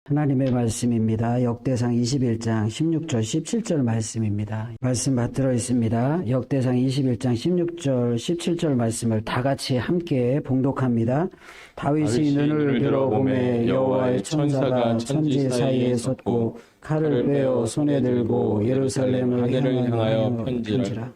하나님의 말씀입니다. 역대상 21장 16절 17절 말씀입니다. 말씀 받들어 있습니다. 역대상 21장 16절 17절 말씀을 다 같이 함께 봉독합니다. 다윗이 눈을 들어보매 여호와의 천사가 천지 사이에 섰고 칼을 빼어 손에 들고 예루살렘을 향하여 편지라.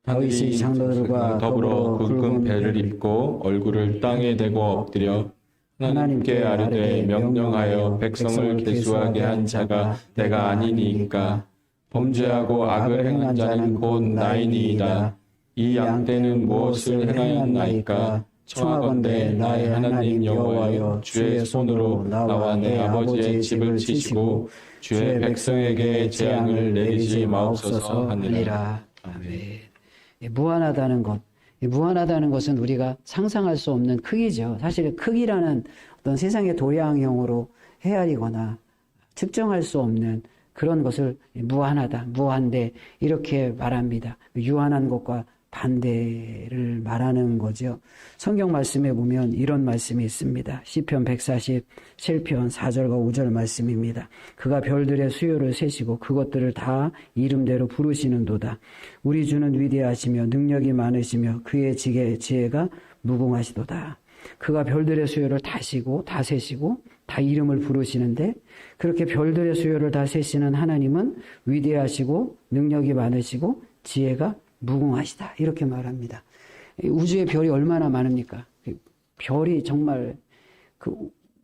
다윗이 장로들과 더불어 굵은 배를 입고 얼굴을 땅에 대고 엎드려 하나님께 아뢰되 명령하여 백성을 계수하게 한 자가 내가 아니니이까 범죄하고 악을 행한 자는 곧 나이니이다. 이 양떼는 무엇을 행하였나이까? 청하건대 나의 하나님 여호와여 주의 손으로 나와 내 아버지의 집을 치시고 주의 백성에게 재앙을 내리지 마옵소서 하니라. 아멘. 무한하다는 것. 무한하다는 것은 우리가 상상할 수 없는 크기죠. 사실 크기라는 어떤 세상의 도량형으로 헤아리거나 측정할 수 없는 그런 것을 무한하다, 무한대 이렇게 말합니다. 유한한 것과 반대를 말하는 거죠. 성경 말씀에 보면 이런 말씀이 있습니다. 시편 147편 4절과 5절 말씀입니다. 그가 별들의 수요를 세시고 그것들을 다 이름대로 부르시는도다. 우리 주는 위대하시며 능력이 많으시며 그의 지혜가 무궁하시도다. 그가 별들의 수요를 다 세시고 다 이름을 부르시는데 그렇게 별들의 수요를 다 세시는 하나님은 위대하시고 능력이 많으시고 지혜가 무궁하시다 이렇게 말합니다. 우주의 별이 얼마나 많습니까? 별이 정말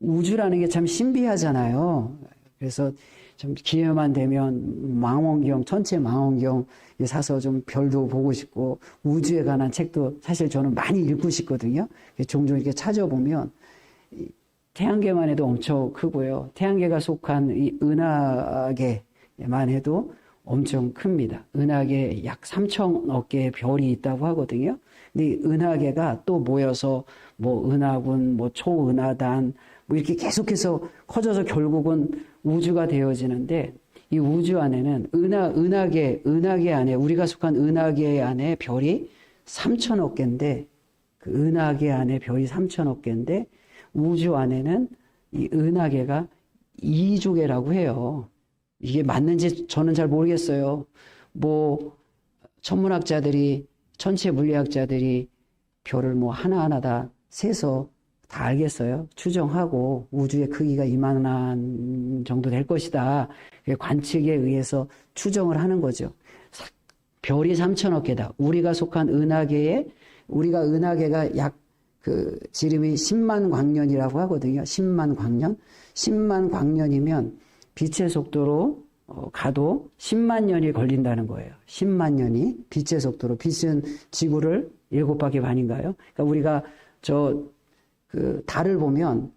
우주라는 게 참 신비하잖아요. 그래서 좀 기회만 되면 망원경, 천체 망원경 사서 좀 별도 보고 싶고 우주에 관한 책도 사실 저는 많이 읽고 싶거든요. 종종 이렇게 찾아보면 태양계만 해도 엄청 크고요. 태양계가 속한 이 은하계만 해도 엄청 큽니다. 은하계에 약 3천억 개의 별이 있다고 하거든요. 근데 이 은하계가 또 모여서 뭐 은하군, 뭐 초은하단, 뭐 이렇게 계속해서 커져서 결국은 우주가 되어지는데 이 우주 안에는 은하계 안에 우리가 속한 은하계 안에 별이 3천억 개인데 그 은하계 안에 별이 3천억 개인데 우주 안에는 이 은하계가 2조개라고 해요. 이게 맞는지 저는 잘 모르겠어요. 뭐 천문학자들이 천체 물리학자들이 별을 뭐 하나하나 다 세서 다 알겠어요. 추정하고 우주의 크기가 이만한 정도 될 것이다. 관측에 의해서 추정을 하는 거죠. 별이 3천억 개다. 우리가 속한 은하계가 약 지름이 10만 광년이라고 하거든요. 10만 광년. 10만 광년이면 빛의 속도로 가도 10만 년이 걸린다는 거예요. 10만 년이 빛의 속도로. 빛은 지구를 7바퀴 반인가요? 그러니까 우리가 달을 보면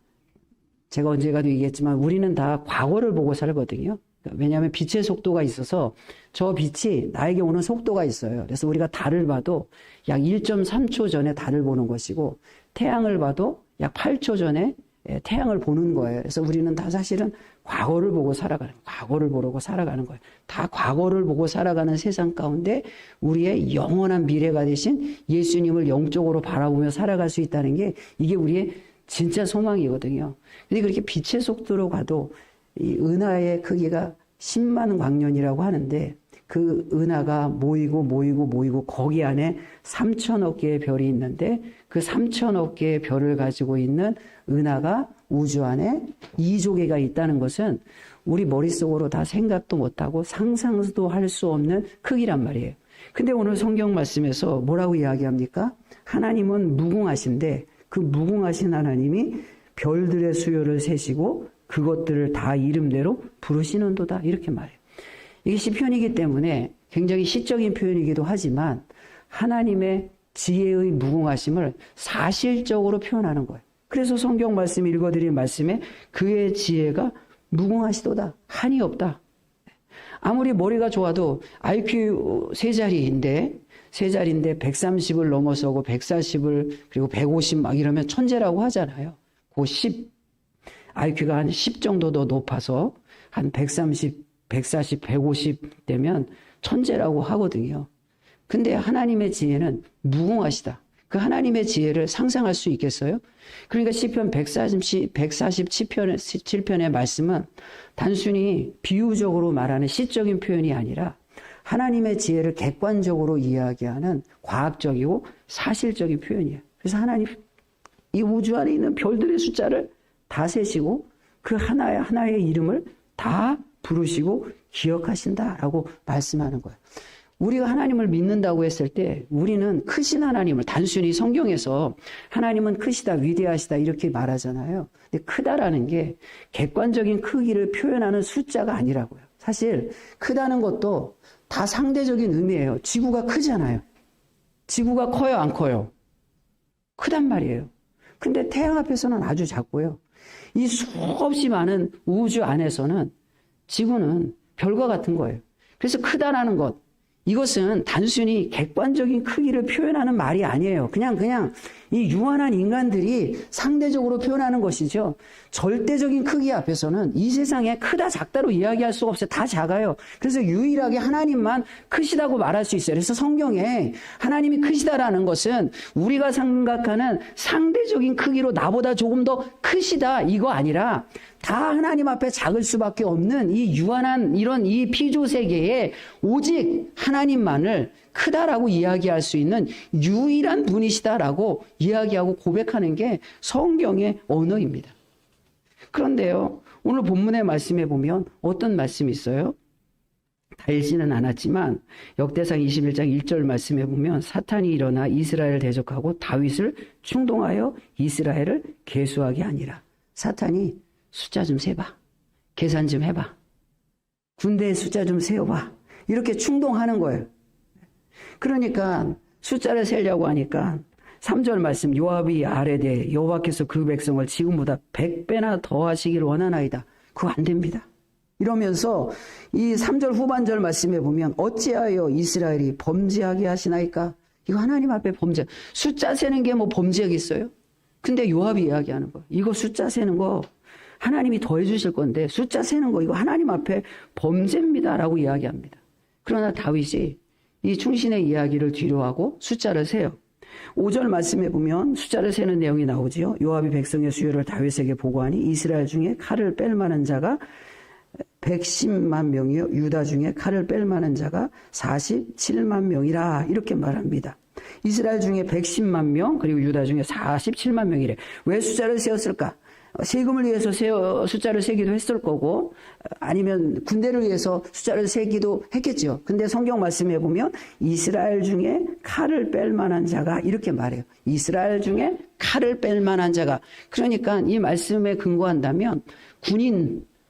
제가 언제가도 얘기했지만 우리는 다 과거를 보고 살거든요. 왜냐하면 빛의 속도가 있어서 저 빛이 나에게 오는 속도가 있어요. 그래서 우리가 달을 봐도 약 1.3초 전에 달을 보는 것이고 태양을 봐도 약 8초 전에 태양을 보는 거예요. 그래서 우리는 다 사실은 과거를 보고 살아가는 거예요. 다 과거를 보고 살아가는 세상 가운데 우리의 영원한 미래가 되신 예수님을 영적으로 바라보며 살아갈 수 있다는 게 이게 우리의 진짜 소망이거든요. 근데 그렇게 빛의 속도로 가도 이 은하의 크기가 10만 광년이라고 하는데 그 은하가 모이고 거기 안에 3천억 개의 별이 있는데 그 3천억 개의 별을 가지고 있는 은하가 우주 안에 2조개가 있다는 것은 우리 머릿속으로 다 생각도 못하고 상상도 할 수 없는 크기란 말이에요. 근데 오늘 성경 말씀에서 뭐라고 이야기합니까? 하나님은 무궁하신데 그 무궁하신 하나님이 별들의 수요를 세시고 그것들을 다 이름대로 부르시는도다 이렇게 말해요. 이게 시편이기 때문에 굉장히 시적인 표현이기도 하지만 하나님의 지혜의 무궁하심을 사실적으로 표현하는 거예요. 그래서 성경 말씀 읽어드린 말씀에 그의 지혜가 무궁하시도다. 한이 없다. 아무리 머리가 좋아도 IQ 세 자리인데 130을 넘어서고 140을 그리고 150 막 이러면 천재라고 하잖아요. 그 10, IQ가 한 10 정도 더 높아서 한 130, 140, 150 되면 천재라고 하거든요. 근데 하나님의 지혜는 무궁하시다. 그 하나님의 지혜를 상상할 수 있겠어요? 그러니까 시편 147편의 말씀은 단순히 비유적으로 말하는 시적인 표현이 아니라 하나님의 지혜를 객관적으로 이야기하는 과학적이고 사실적인 표현이에요. 그래서 하나님 이 우주 안에 있는 별들의 숫자를 다 세시고 그 하나의 이름을 다 부르시고 기억하신다라고 말씀하는 거예요. 우리가 하나님을 믿는다고 했을 때 우리는 크신 하나님을 단순히 성경에서 하나님은 크시다, 위대하시다 이렇게 말하잖아요. 근데 크다라는 게 객관적인 크기를 표현하는 숫자가 아니라고요. 사실 크다는 것도 다 상대적인 의미예요. 지구가 크잖아요. 지구가 커요, 안 커요? 크단 말이에요. 근데 태양 앞에서는 아주 작고요. 이 수없이 많은 우주 안에서는 지구는 별과 같은 거예요. 그래서 크다라는 것, 이것은 단순히 객관적인 크기를 표현하는 말이 아니에요. 그냥 이 유한한 인간들이 상대적으로 표현하는 것이죠. 절대적인 크기 앞에서는 이 세상에 크다 작다로 이야기할 수가 없어요. 다 작아요. 그래서 유일하게 하나님만 크시다고 말할 수 있어요. 그래서 성경에 하나님이 크시다라는 것은 우리가 생각하는 상대적인 크기로 나보다 조금 더 크시다 이거 아니라 다 하나님 앞에 작을 수밖에 없는 이 유한한 이런 이 피조 세계에 오직 하나님만을 크다라고 이야기할 수 있는 유일한 분이시다라고 이야기하고 고백하는 게 성경의 언어입니다. 그런데요, 오늘 본문의 말씀에 보면 어떤 말씀이 있어요? 달지는 않았지만 역대상 21장 1절 말씀에 보면 사탄이 일어나 이스라엘을 대적하고 다윗을 충동하여 이스라엘을 계수하게 하니라. 사탄이 숫자 좀 세봐. 계산 좀 해봐. 군대의 숫자 좀 세어봐. 이렇게 충동하는 거예요. 그러니까 숫자를 세려고 하니까 3절 말씀 요압이 아뢰되 여호와께서 그 백성을 지금보다 100배나 더 하시길 원하나이다. 그거 안 됩니다. 이러면서 이 3절 후반절 말씀에 보면 어찌하여 이스라엘이 범죄하게 하시나이까? 이거 하나님 앞에 범죄. 숫자 세는 게 뭐 범죄겠어요? 근데 요압이 이야기하는 거. 이거 숫자 세는 거 하나님이 더해 주실 건데 숫자 세는 거 이거 하나님 앞에 범죄입니다라고 이야기합니다. 그러나 다윗이 이 충신의 이야기를 뒤로하고 숫자를 세요. 5절 말씀에 보면 숫자를 세는 내용이 나오지요. 요압이 백성의 수요를 다윗에게 보고하니 이스라엘 중에 칼을 뺄 만한 자가 110만 명이요 유다 중에 칼을 뺄 만한 자가 47만 명이라 이렇게 말합니다. 이스라엘 중에 110만 명 그리고 유다 중에 47만 명이래. 왜 숫자를 세웠을까? 세금을 위해서 숫자를 세기도 했을 거고 아니면 군대를 위해서 숫자를 세기도 했겠죠. 근데 성경 말씀에 보면 이스라엘 중에 칼을 뺄 만한 자가 이렇게 말해요. 이스라엘 중에 칼을 뺄 만한 자가. 그러니까 이 말씀에 근거한다면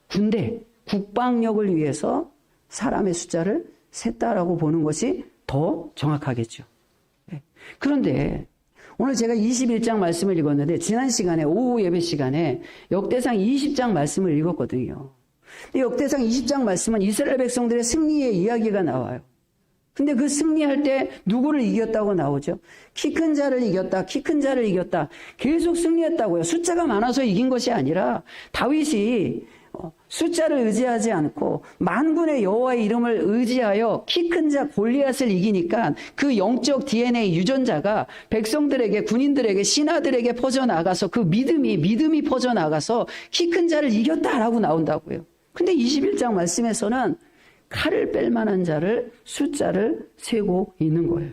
군대, 국방력을 위해서 사람의 숫자를 셌다라고 보는 것이 더 정확하겠죠. 그런데 오늘 제가 21장 말씀을 읽었는데 지난 시간에 오후 예배 시간에 역대상 20장 말씀을 읽었거든요. 근데 역대상 20장 말씀은 이스라엘 백성들의 승리의 이야기가 나와요. 근데 그 승리할 때 누구를 이겼다고 나오죠? 키 큰 자를 이겼다. 키 큰 자를 이겼다. 계속 승리했다고요. 숫자가 많아서 이긴 것이 아니라 다윗이 숫자를 의지하지 않고 만군의 여호와의 이름을 의지하여 키 큰 자 골리앗을 이기니까 그 영적 DNA 유전자가 백성들에게 군인들에게 신하들에게 퍼져나가서 그 믿음이 퍼져나가서 키 큰 자를 이겼다라고 나온다고요. 근데 21장 말씀에서는 칼을 뺄 만한 자를 숫자를 세고 있는 거예요.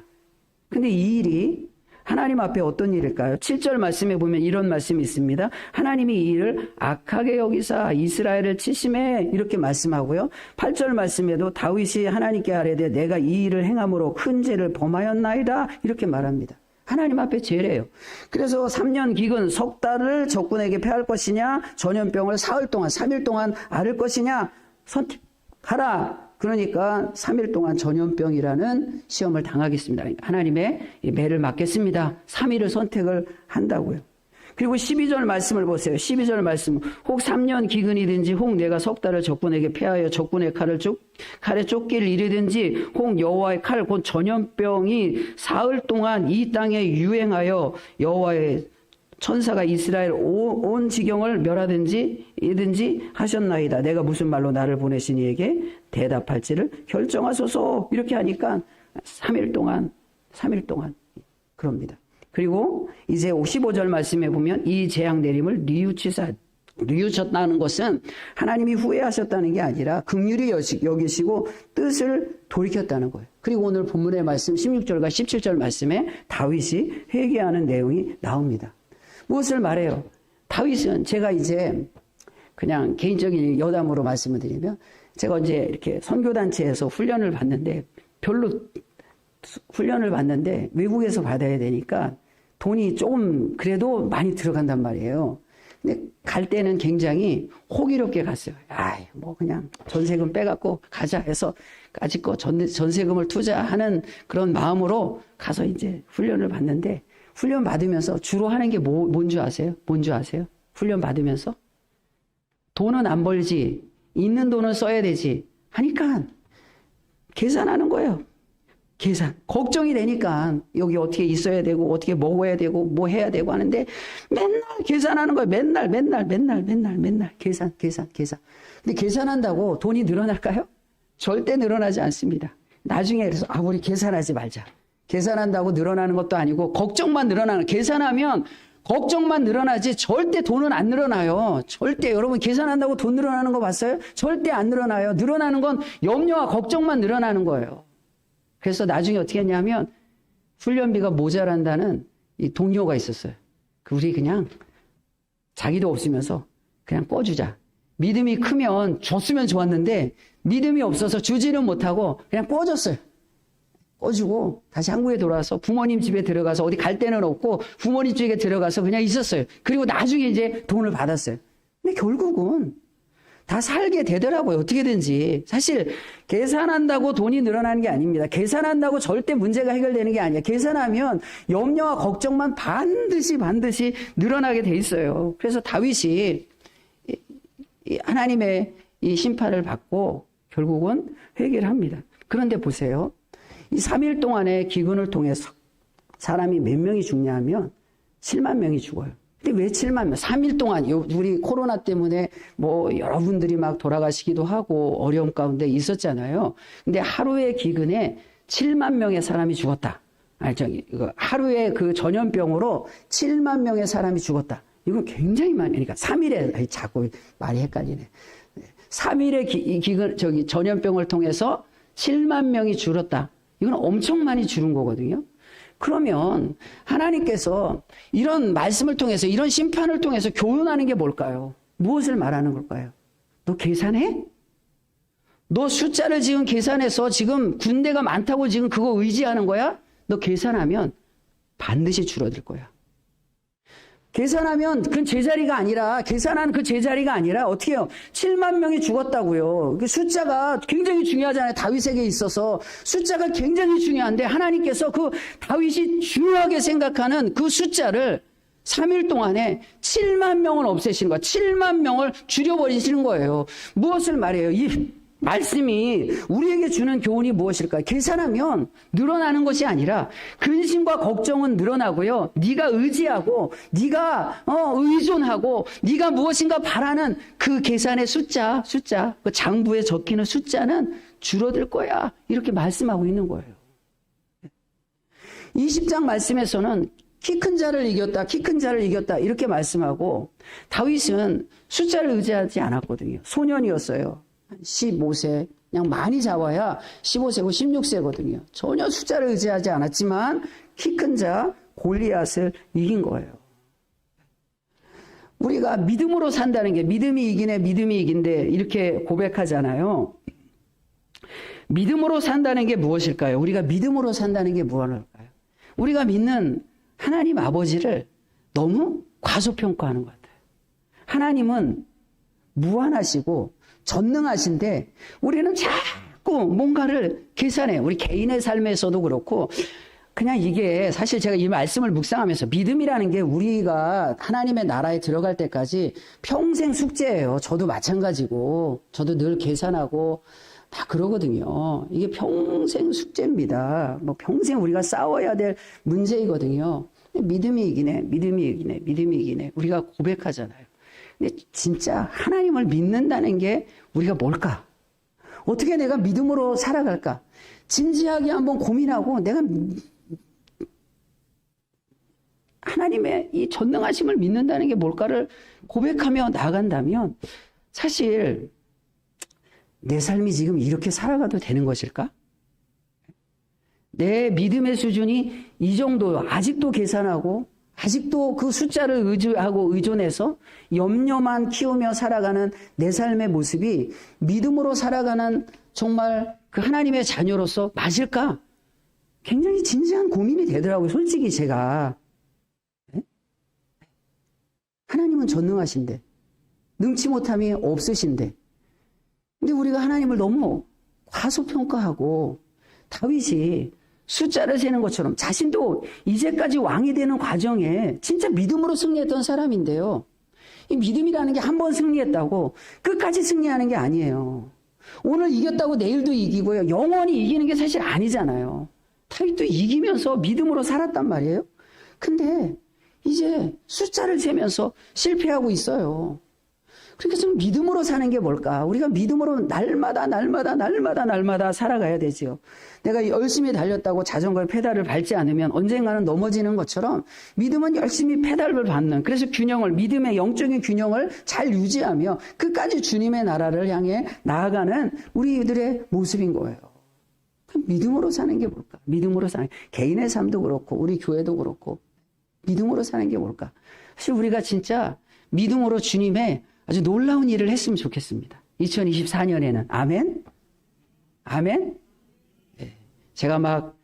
근데 이 일이 하나님 앞에 어떤 일일까요? 7절 말씀에 보면 이런 말씀이 있습니다. 하나님이 이 일을 악하게 여기사 이스라엘을 치심해 이렇게 말씀하고요. 8절 말씀에도 다윗이 하나님께 아뢰되 내가 이 일을 행함으로 큰 죄를 범하였나이다 이렇게 말합니다. 하나님 앞에 죄래요. 그래서 3년 기근 석 달을 적군에게 패할 것이냐 전염병을 사흘 동안 3일 동안 앓을 것이냐 선택하라. 그러니까 3일 동안 전염병이라는 시험을 당하겠습니다. 하나님의 매를 맞겠습니다. 3일을 선택을 한다고요. 그리고 12절 말씀을 보세요. 12절 말씀. 혹 3년 기근이든지 혹 내가 석 달을 적군에게 패하여 적군의 칼에 쫓기를 이르든지 혹 여호와의 칼 곧 전염병이 사흘 동안 이 땅에 유행하여 여호와의 천사가 이스라엘 온 지경을 멸하든지 이든지 하셨나이다. 내가 무슨 말로 나를 보내신 이에게 대답할지를 결정하소서. 이렇게 하니까 3일 동안 그럽니다. 그리고 이제 15절 말씀에 보면 이 재앙 내림을 뉘우쳤다는 것은 하나님이 후회하셨다는 게 아니라 긍휼히 여기시고 뜻을 돌이켰다는 거예요. 그리고 오늘 본문의 말씀 16절과 17절 말씀에 다윗이 회개하는 내용이 나옵니다. 무엇을 말해요? 다윗은 제가 이제 그냥 개인적인 여담으로 말씀을 드리면 제가 이제 이렇게 선교단체에서 훈련을 받는데 외국에서 받아야 되니까 돈이 조금 그래도 많이 들어간단 말이에요. 근데 갈 때는 굉장히 호기롭게 갔어요. 뭐 그냥 전세금 빼갖고 가자 해서 아직 거 전세금을 투자하는 그런 마음으로 가서 이제 훈련을 받는데 훈련 받으면서 주로 하는 게 뭔지 아세요? 훈련 받으면서 돈은 안 벌지, 있는 돈은 써야 되지 하니까 계산하는 거예요. 계산. 걱정이 되니까 여기 어떻게 있어야 되고 어떻게 먹어야 되고 뭐 해야 되고 하는데 맨날 계산하는 거예요. 맨날 계산. 근데 계산한다고 돈이 늘어날까요? 절대 늘어나지 않습니다. 나중에 그래서 우리 계산하지 말자. 계산한다고 늘어나는 것도 아니고 걱정만 늘어나는, 계산하면 걱정만 늘어나지 절대 돈은 안 늘어나요. 절대. 여러분 계산한다고 돈 늘어나는 거 봤어요? 절대 안 늘어나요. 늘어나는 건 염려와 걱정만 늘어나는 거예요. 그래서 나중에 어떻게 했냐면 훈련비가 모자란다는 이 동료가 있었어요. 우리 그냥 자기도 없으면서 그냥 꺼주자. 믿음이 크면 줬으면 좋았는데 믿음이 없어서 주지는 못하고 그냥 꺼줬어요. 꺼주고 다시 한국에 돌아와서 부모님 집에 들어가서 어디 갈 데는 없고 부모님 집에 들어가서 그냥 있었어요. 그리고 나중에 이제 돈을 받았어요. 근데 결국은 다 살게 되더라고요. 어떻게든지. 사실 계산한다고 돈이 늘어나는 게 아닙니다. 계산한다고 절대 문제가 해결되는 게 아니에요. 계산하면 염려와 걱정만 반드시 늘어나게 돼 있어요. 그래서 다윗이 하나님의 이 심판을 받고 결국은 회개를 합니다. 그런데 보세요. 이 3일 동안의 기근을 통해서 사람이 몇 명이 죽냐면 7만 명이 죽어요. 근데 왜 7만 명? 3일 동안 우리 코로나 때문에 뭐 여러분들이 막 돌아가시기도 하고 어려움 가운데 있었잖아요. 근데 하루의 기근에 7만 명의 사람이 죽었다. 하루에 그 전염병으로 7만 명의 사람이 죽었다. 이건 굉장히 많이, 그러니까 3일에, 자꾸 말이 헷갈리네. 3일의 전염병을 통해서 7만 명이 줄었다. 이건 엄청 많이 줄은 거거든요. 그러면 하나님께서 이런 말씀을 통해서 이런 심판을 통해서 교훈하는 게 뭘까요? 무엇을 말하는 걸까요? 너 계산해? 너 숫자를 지금 계산해서 지금 군대가 많다고 지금 그거 의지하는 거야? 너 계산하면 반드시 줄어들 거야. 계산하면 그 제자리가 아니라, 계산한 그 제자리가 아니라 어떻게 해요? 7만 명이 죽었다고요. 그 숫자가 굉장히 중요하잖아요. 다윗에게 있어서 숫자가 굉장히 중요한데 하나님께서 그 다윗이 중요하게 생각하는 그 숫자를 3일 동안에 7만 명을 없애시는 거예요. 7만 명을 줄여버리시는 거예요. 무엇을 말해요? 이 말씀이 우리에게 주는 교훈이 무엇일까요? 계산하면 늘어나는 것이 아니라 근심과 걱정은 늘어나고요. 네가 의지하고 네가 의존하고 네가 무엇인가 바라는 그 계산의 숫자, 그 장부에 적히는 숫자는 줄어들 거야. 이렇게 말씀하고 있는 거예요. 20장 말씀에서는 키 큰 자를 이겼다 이렇게 말씀하고 다윗은 숫자를 의지하지 않았거든요. 소년이었어요. 15세, 그냥 많이 잡아야 15세고 16세거든요. 전혀 숫자를 의지하지 않았지만 키 큰 자 골리앗을 이긴 거예요. 우리가 믿음으로 산다는 게 믿음이 이긴데 이렇게 고백하잖아요. 믿음으로 산다는 게 무엇일까요? 우리가 믿음으로 산다는 게 무엇일까요? 우리가 믿는 하나님 아버지를 너무 과소평가하는 것 같아요. 하나님은 무한하시고 전능하신데 우리는 자꾸 뭔가를 계산해. 우리 개인의 삶에서도 그렇고 그냥 이게 사실 제가 이 말씀을 묵상하면서 믿음이라는 게 우리가 하나님의 나라에 들어갈 때까지 평생 숙제예요. 저도 마찬가지고 저도 늘 계산하고 다 그러거든요. 이게 평생 숙제입니다. 뭐 평생 우리가 싸워야 될 문제이거든요. 믿음이 이기네. 우리가 고백하잖아요. 근데 진짜 하나님을 믿는다는 게 우리가 뭘까? 어떻게 내가 믿음으로 살아갈까? 진지하게 한번 고민하고 내가 하나님의 이 전능하심을 믿는다는 게 뭘까를 고백하며 나아간다면 사실 내 삶이 지금 이렇게 살아가도 되는 것일까? 내 믿음의 수준이 이 정도, 아직도 계산하고 아직도 그 숫자를 의지하고 의존해서 염려만 키우며 살아가는 내 삶의 모습이 믿음으로 살아가는 정말 그 하나님의 자녀로서 맞을까? 굉장히 진지한 고민이 되더라고요. 솔직히 제가. 하나님은 전능하신데, 능치 못함이 없으신데, 근데 우리가 하나님을 너무 과소평가하고 다윗이 숫자를 세는 것처럼 자신도 이제까지 왕이 되는 과정에 진짜 믿음으로 승리했던 사람인데요. 이 믿음이라는 게 한 번 승리했다고 끝까지 승리하는 게 아니에요. 오늘 이겼다고 내일도 이기고요. 영원히 이기는 게 사실 아니잖아요. 다윗도 이기면서 믿음으로 살았단 말이에요. 근데 이제 숫자를 세면서 실패하고 있어요. 그러니까 좀 믿음으로 사는 게 뭘까? 우리가 믿음으로 날마다 살아가야 되지요. 내가 열심히 달렸다고 자전거의 페달을 밟지 않으면 언젠가는 넘어지는 것처럼 믿음은 열심히 페달을 밟는, 그래서 믿음의 영적인 균형을 잘 유지하며 끝까지 주님의 나라를 향해 나아가는 우리들의 모습인 거예요. 그럼 믿음으로 사는 게 뭘까? 믿음으로 사는, 개인의 삶도 그렇고 우리 교회도 그렇고 믿음으로 사는 게 뭘까? 사실 우리가 진짜 믿음으로 주님의 아주 놀라운 일을 했으면 좋겠습니다. 2024년에는. 아멘? 아멘? 네. 제가 막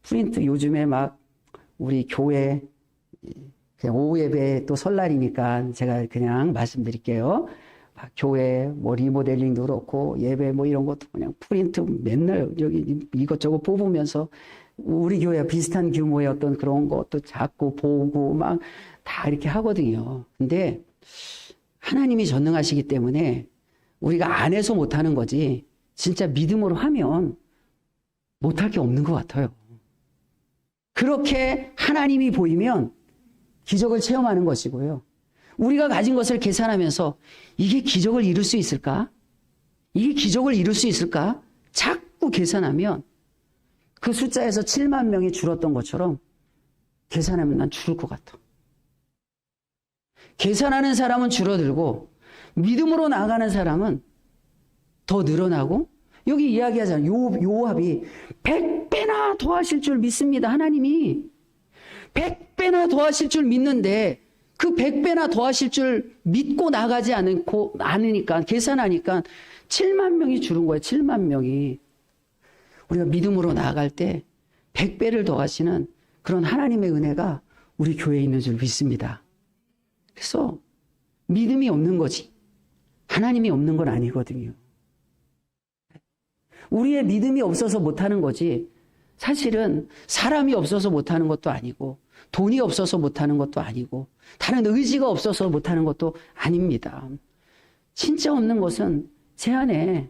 프린트 요즘에 막 우리 교회 그냥 오후 예배 또 설날이니까 제가 그냥 말씀드릴게요. 막 교회 뭐 리모델링도 그렇고 예배 뭐 이런 것도 그냥 프린트 맨날 여기 이것저것 뽑으면서 우리 교회와 비슷한 규모의 어떤 그런 것도 자꾸 보고 막 다 이렇게 하거든요. 근데 하나님이 전능하시기 때문에 우리가 안 해서 못하는 거지 진짜 믿음으로 하면 못할 게 없는 것 같아요. 그렇게 하나님이 보이면 기적을 체험하는 것이고요. 우리가 가진 것을 계산하면서 이게 기적을 이룰 수 있을까? 이게 기적을 이룰 수 있을까? 자꾸 계산하면 그 숫자에서 7만 명이 줄었던 것처럼 계산하면 난 줄을 것 같아. 계산하는 사람은 줄어들고 믿음으로 나아가는 사람은 더 늘어나고, 여기 이야기하잖아요. 요압이 100배나 더하실 줄 믿습니다. 하나님이 100배나 더하실 줄 믿는데 그 100배나 더하실 줄 믿고 나가지 않으니까 계산하니까 7만 명이 줄은 거예요. 7만 명이. 우리가 믿음으로 나아갈 때 100배를 더하시는 그런 하나님의 은혜가 우리 교회에 있는 줄 믿습니다. 그래서 믿음이 없는 거지 하나님이 없는 건 아니거든요. 우리의 믿음이 없어서 못하는 거지 사실은 사람이 없어서 못하는 것도 아니고 돈이 없어서 못하는 것도 아니고 다른 의지가 없어서 못하는 것도 아닙니다. 진짜 없는 것은 제 안에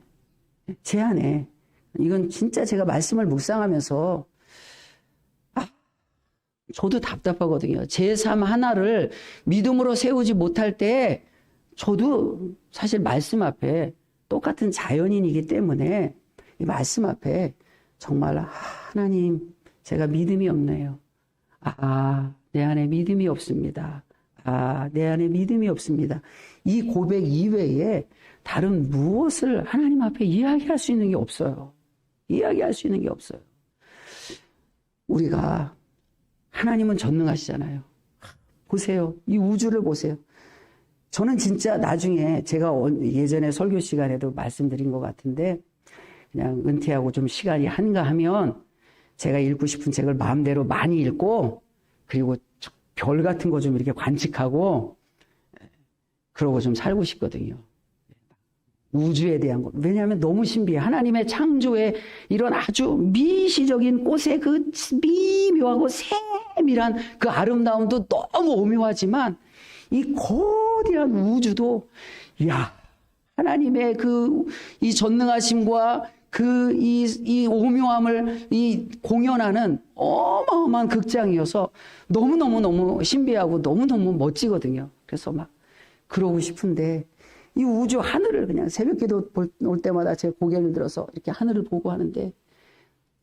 이건 진짜 제가 말씀을 묵상하면서 저도 답답하거든요. 제 삶 하나를 믿음으로 세우지 못할 때 저도 사실 말씀 앞에 똑같은 자연인이기 때문에 이 말씀 앞에 정말 하나님 제가 믿음이 없네요. 내 안에 믿음이 없습니다. 내 안에 믿음이 없습니다. 이 고백 이외에 다른 무엇을 하나님 앞에 이야기할 수 있는 게 없어요. 이야기할 수 있는 게 없어요. 우리가 하나님은 전능하시잖아요. 보세요. 이 우주를 보세요. 저는 진짜 나중에 제가 예전에 설교 시간에도 말씀드린 것 같은데 그냥 은퇴하고 좀 시간이 한가하면 제가 읽고 싶은 책을 마음대로 많이 읽고 그리고 별 같은 거 좀 이렇게 관측하고 그러고 좀 살고 싶거든요. 우주에 대한 것. 왜냐하면 너무 신비해. 하나님의 창조의 이런 아주 미시적인 꽃의 그 미묘하고 세밀한 그 아름다움도 너무 오묘하지만 이 거대한 우주도 하나님의 그 이 전능하심과 그 이 오묘함을 이 공연하는 어마어마한 극장이어서 너무너무 신비하고 너무너무 멋지거든요. 그래서 막 그러고 싶은데 이 우주 하늘을 그냥 새벽 기도 올 때마다 제 고개를 들어서 이렇게 하늘을 보고 하는데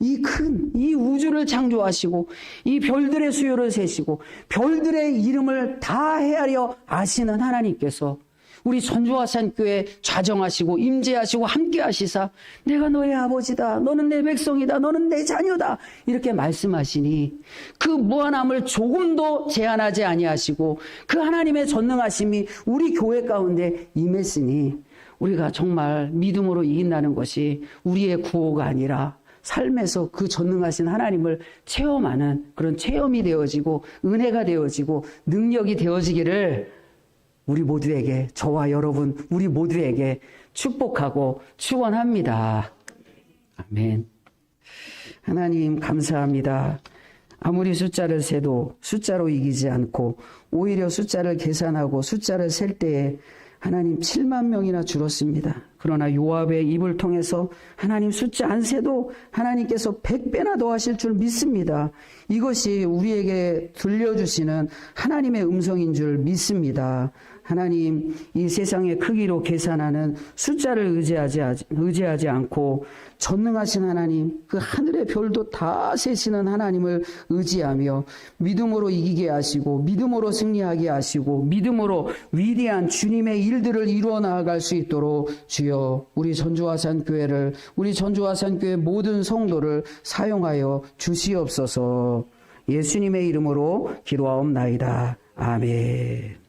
이 우주를 창조하시고 이 별들의 수요를 세시고 별들의 이름을 다 헤아려 아시는 하나님께서 우리 전주화산교회 좌정하시고 임재하시고 함께 하시사 내가 너의 아버지다, 너는 내 백성이다, 너는 내 자녀다 이렇게 말씀하시니 그 무한함을 조금도 제한하지 아니하시고 그 하나님의 전능하심이 우리 교회 가운데 임했으니 우리가 정말 믿음으로 이긴다는 것이 우리의 구호가 아니라 삶에서 그 전능하신 하나님을 체험하는 그런 체험이 되어지고 은혜가 되어지고 능력이 되어지기를 우리 모두에게, 저와 여러분 우리 모두에게 축복하고 축원합니다. 아멘. 하나님 감사합니다. 아무리 숫자를 세도 숫자로 이기지 않고 오히려 숫자를 계산하고 숫자를 셀 때에 하나님 7만 명이나 줄었습니다. 그러나 요압의 입을 통해서 하나님 숫자 안 세도 하나님께서 100배나 더 하실 줄 믿습니다. 이것이 우리에게 들려주시는 하나님의 음성인 줄 믿습니다. 하나님, 이 세상의 크기로 계산하는 숫자를 의지하지 않고 전능하신 하나님, 그 하늘의 별도 다 세시는 하나님을 의지하며 믿음으로 이기게 하시고 믿음으로 승리하게 하시고 믿음으로 위대한 주님의 일들을 이루어 나아갈 수 있도록 주여 우리 전주화산교회를, 우리 전주화산교회 모든 성도를 사용하여 주시옵소서. 예수님의 이름으로 기도하옵나이다. 아멘.